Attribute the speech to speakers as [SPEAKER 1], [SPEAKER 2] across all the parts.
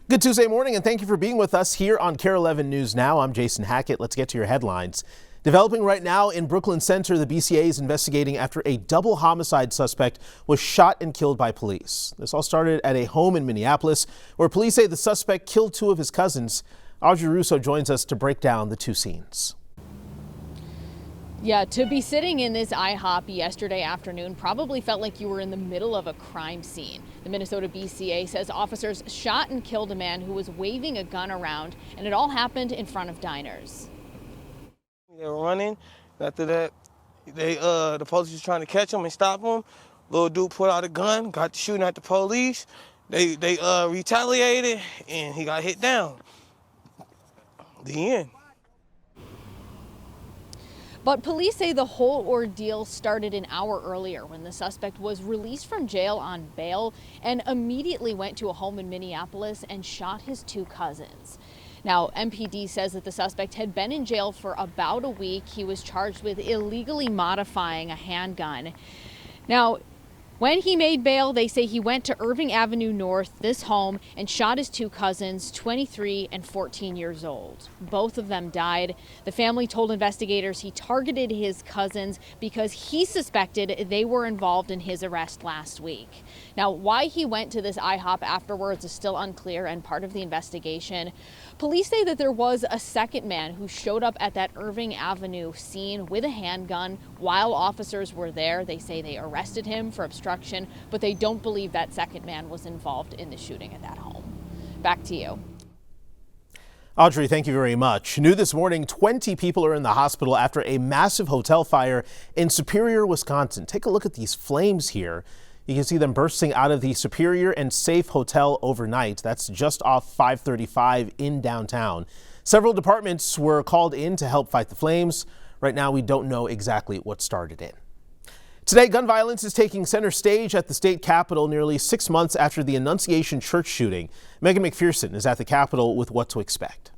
[SPEAKER 1] Good Tuesday morning, and thank you for being with us here on KARE 11 News Now. I'm Jason Hackett. Let's get to your headlines. Developing right now in Brooklyn Center, the BCA is investigating after a double homicide suspect was shot and killed by police. This all started at a home in Minneapolis, where police say the suspect killed two of his cousins. Audrey Russo joins us to break down the two scenes.
[SPEAKER 2] Yeah, to be sitting in this IHOP yesterday afternoon probably felt like you were in the middle of a crime scene. The Minnesota BCA says officers shot and killed a man who was waving a gun around, and it all happened in front of diners.
[SPEAKER 3] They were running. After that, the police was trying to catch him and stop him. Little dude pulled out a gun, got to shooting at the police. They retaliated, and he got hit down. The end.
[SPEAKER 2] But police say the whole ordeal started an hour earlier when the suspect was released from jail on bail and immediately went to a home in Minneapolis and shot his two cousins. Now, MPD says that the suspect had been in jail for about a week. He was charged with illegally modifying a handgun. Now, when he made bail, they say he went to Irving Avenue North, this home, and shot his two cousins, 23 and 14 years old. Both of them died. The family told investigators he targeted his cousins because he suspected they were involved in his arrest last week. Now, why he went to this IHOP afterwards is still unclear and part of the investigation. Police say that there was a second man who showed up at that Irving Avenue scene with a handgun while officers were there. They say they arrested him for obstruction, but they don't believe that second man was involved in the shooting at that home. Back to you.
[SPEAKER 1] Audrey, thank you very much. New this morning, 20 people are in the hospital after a massive hotel fire in Superior, Wisconsin. Take a look at these flames here. You can see them bursting out of the Superior and Safe Hotel overnight. That's just off 535 in downtown. Several departments were called in to help fight the flames. Right now, we don't know exactly what started it. Today, gun violence is taking center stage at the state capitol nearly 6 months after the Annunciation Church shooting. Megan McPherson is at the Capitol with what to expect.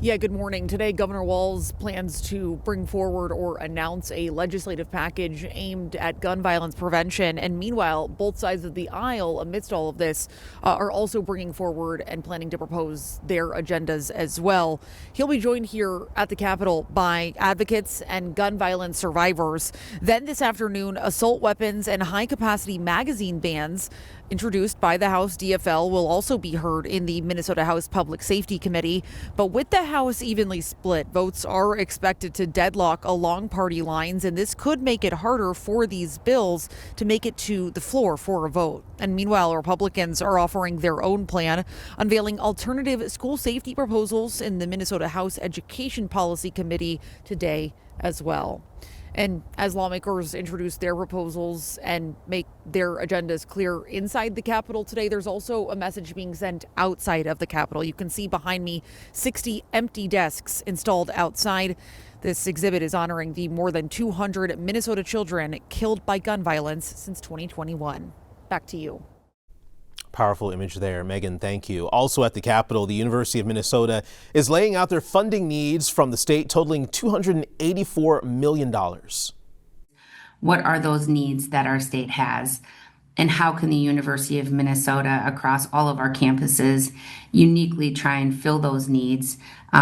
[SPEAKER 4] Yeah, good morning. Today, Governor Walz plans to bring forward or announce a legislative package aimed at gun violence prevention. And meanwhile, both sides of the aisle, amidst all of this, are also bringing forward and planning to propose their agendas as well. He'll be joined here at the Capitol by advocates and gun violence survivors. Then this afternoon, assault weapons and high-capacity magazine bans introduced by the House DFL will also be heard in the Minnesota House Public Safety Committee. But with the House evenly split, votes are expected to deadlock along party lines, and this could make it harder for these bills to make it to the floor for a vote. And meanwhile, Republicans are offering their own plan, unveiling alternative school safety proposals in the Minnesota House Education Policy Committee today as well. And as lawmakers introduce their proposals and make their agendas clear inside the Capitol today, there's also a message being sent outside of the Capitol. You can see behind me 60 empty desks installed outside. This exhibit is honoring the more than 200 Minnesota children killed by gun violence since 2021. Back to you.
[SPEAKER 1] Powerful image there, Megan. Thank you. Also at the Capitol, the University of Minnesota is laying out their funding needs from the state, totaling $284 million.
[SPEAKER 5] What are those needs that our state has? And how can the University of Minnesota, across all of our campuses, uniquely try and fill those needs,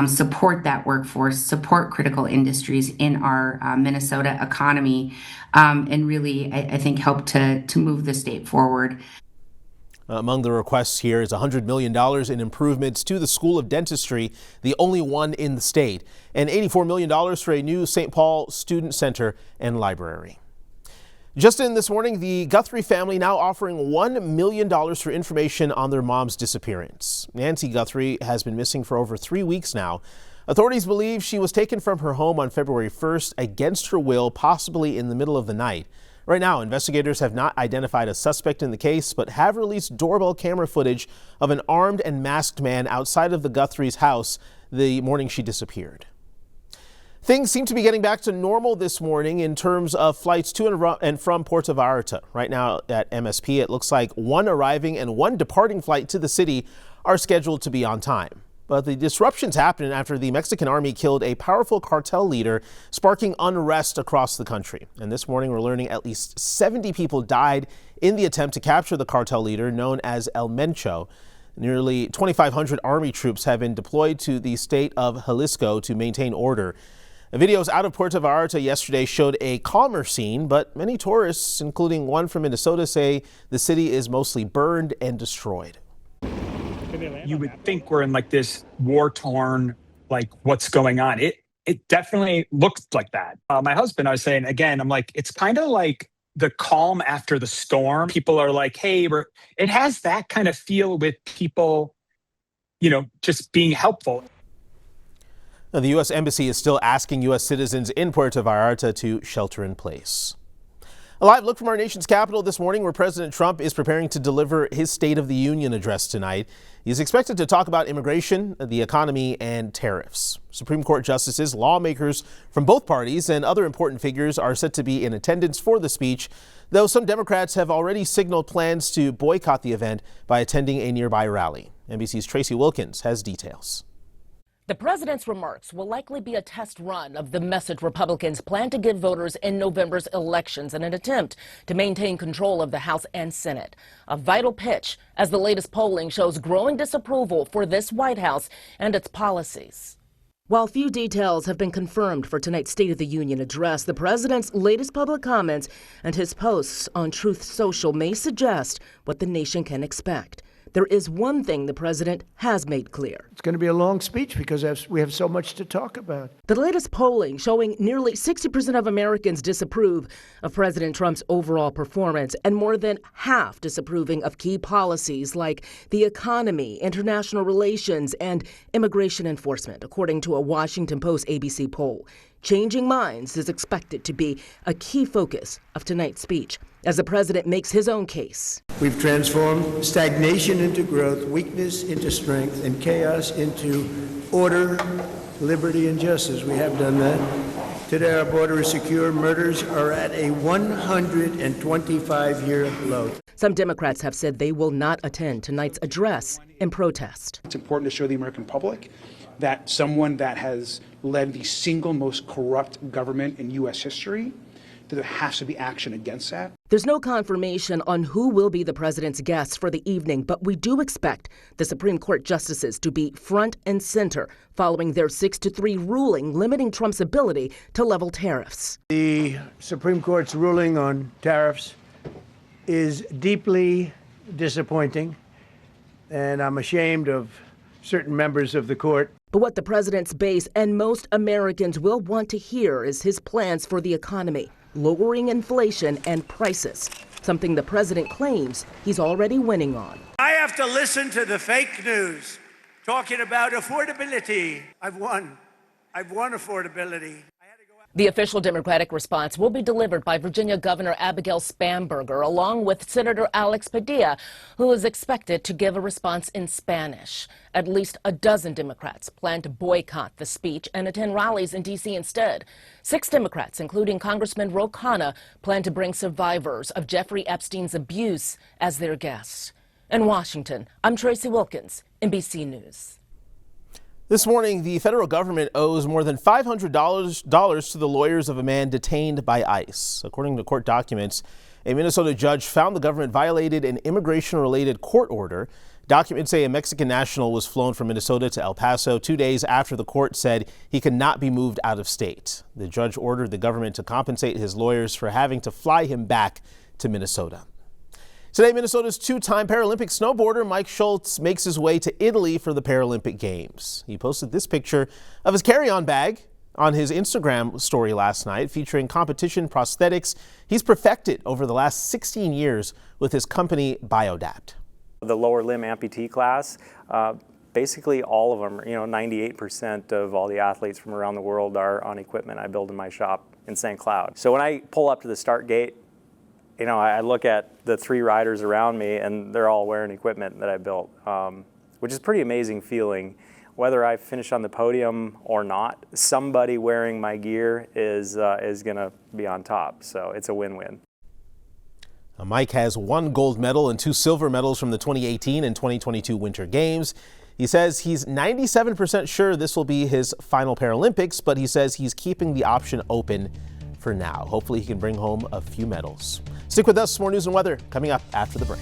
[SPEAKER 5] support that workforce, support critical industries in our Minnesota economy, and really, I think, help to move the state forward.
[SPEAKER 1] Among the requests here is $100 million in improvements to the School of Dentistry, the only one in the state, and $84 million for a new St. Paul Student Center and library. Just in this morning, the Guthrie family now offering $1 million for information on their mom's disappearance. Nancy Guthrie has been missing for over 3 weeks now. Authorities believe she was taken from her home on February 1st against her will, possibly in the middle of the night. Right now, investigators have not identified a suspect in the case, but have released doorbell camera footage of an armed and masked man outside of the Guthrie's house the morning she disappeared. Things seem to be getting back to normal this morning in terms of flights to and from Puerto Vallarta. Right now at MSP, it looks like one arriving and one departing flight to the city are scheduled to be on time. But the disruptions happened after the Mexican army killed a powerful cartel leader, sparking unrest across the country. And this morning, we're learning at least 70 people died in the attempt to capture the cartel leader known as El Mencho. Nearly 2,500 Army troops have been deployed to the state of Jalisco to maintain order. Videos out of Puerto Vallarta yesterday showed a calmer scene, but many tourists, including one from Minnesota, say the city is mostly burned and destroyed.
[SPEAKER 6] You would think we're in like this war-torn, like what's going on. It definitely looked like that. My husband, I was saying again, I'm like, it's kind of like the calm after the storm. People are like, hey, it has that kind of feel with people, just being helpful.
[SPEAKER 1] Now, the U.S. Embassy is still asking U.S. citizens in Puerto Vallarta to shelter in place. A live look from our nation's capital this morning, where President Trump is preparing to deliver his State of the Union address tonight. He's expected to talk about immigration, the economy, and tariffs. Supreme Court justices, lawmakers from both parties, and other important figures are set to be in attendance for the speech, though some Democrats have already signaled plans to boycott the event by attending a nearby rally. NBC's Tracy Wilkins has details.
[SPEAKER 7] The president's remarks will likely be a test run of the message Republicans plan to give voters in November's elections in an attempt to maintain control of the House and Senate. A vital pitch as the latest polling shows growing disapproval for this White House and its policies. While few details have been confirmed for tonight's State of the Union address, the president's latest public comments and his posts on Truth Social may suggest what the nation can expect. There is one thing the president has made clear.
[SPEAKER 8] It's going to be a long speech because we have so much to talk about.
[SPEAKER 7] The latest polling showing nearly 60% of Americans disapprove of President Trump's overall performance, and more than half disapproving of key policies like the economy, international relations, and immigration enforcement, according to a Washington Post ABC poll. Changing minds is expected to be a key focus of tonight's speech as the president makes his own case.
[SPEAKER 8] We've transformed stagnation into growth, weakness into strength, and chaos into order, liberty, and justice. We have done that. Today our border is secure. Murders are at a 125-year low.
[SPEAKER 7] Some Democrats have said they will not attend tonight's address in protest.
[SPEAKER 9] It's important to show the American public that someone that has led the single most corrupt government in U.S. history, that there has to be action against that.
[SPEAKER 7] There's no confirmation on who will be the president's guests for the evening, but we do expect the Supreme Court justices to be front and center following their 6-3 ruling limiting Trump's ability to level tariffs.
[SPEAKER 8] The Supreme Court's ruling on tariffs is deeply disappointing, and I'm ashamed of certain members of the court.
[SPEAKER 7] But what the president's base and most Americans will want to hear is his plans for the economy, lowering inflation and prices, something the president claims he's already winning on.
[SPEAKER 8] I have to listen to the fake news talking about affordability. I've won affordability.
[SPEAKER 7] The official Democratic response will be delivered by Virginia Governor Abigail Spanberger, along with Senator Alex Padilla, who is expected to give a response in Spanish. At least a dozen Democrats plan to boycott the speech and attend rallies in D.C. instead. 6 Democrats, including Congressman Ro Khanna, plan to bring survivors of Jeffrey Epstein's abuse as their guests. In Washington, I'm Tracy Wilkins, NBC News.
[SPEAKER 1] This morning, the federal government owes more than $500 to the lawyers of a man detained by ICE. According to court documents, a Minnesota judge found the government violated an immigration-related court order. Documents say a Mexican national was flown from Minnesota to El Paso 2 days after the court said he could not be moved out of state. The judge ordered the government to compensate his lawyers for having to fly him back to Minnesota. Today, Minnesota's 2-time Paralympic snowboarder Mike Schultz makes his way to Italy for the Paralympic Games. He posted this picture of his carry-on bag on his Instagram story last night, featuring competition prosthetics he's perfected over the last 16 years with his company Biodapt.
[SPEAKER 10] The lower limb amputee class, basically all of them, 98% of all the athletes from around the world are on equipment I build in my shop in St. Cloud. So when I pull up to the start gate, I look at the 3 riders around me and they're all wearing equipment that I built, which is a pretty amazing feeling. Whether I finish on the podium or not, somebody wearing my gear is going to be on top. So it's a win-win.
[SPEAKER 1] Mike has 1 gold medal and 2 silver medals from the 2018 and 2022 Winter Games. He says he's 97% sure this will be his final Paralympics, but he says he's keeping the option open for now. Hopefully he can bring home a few medals. Stick with us, more news and weather coming up after the break.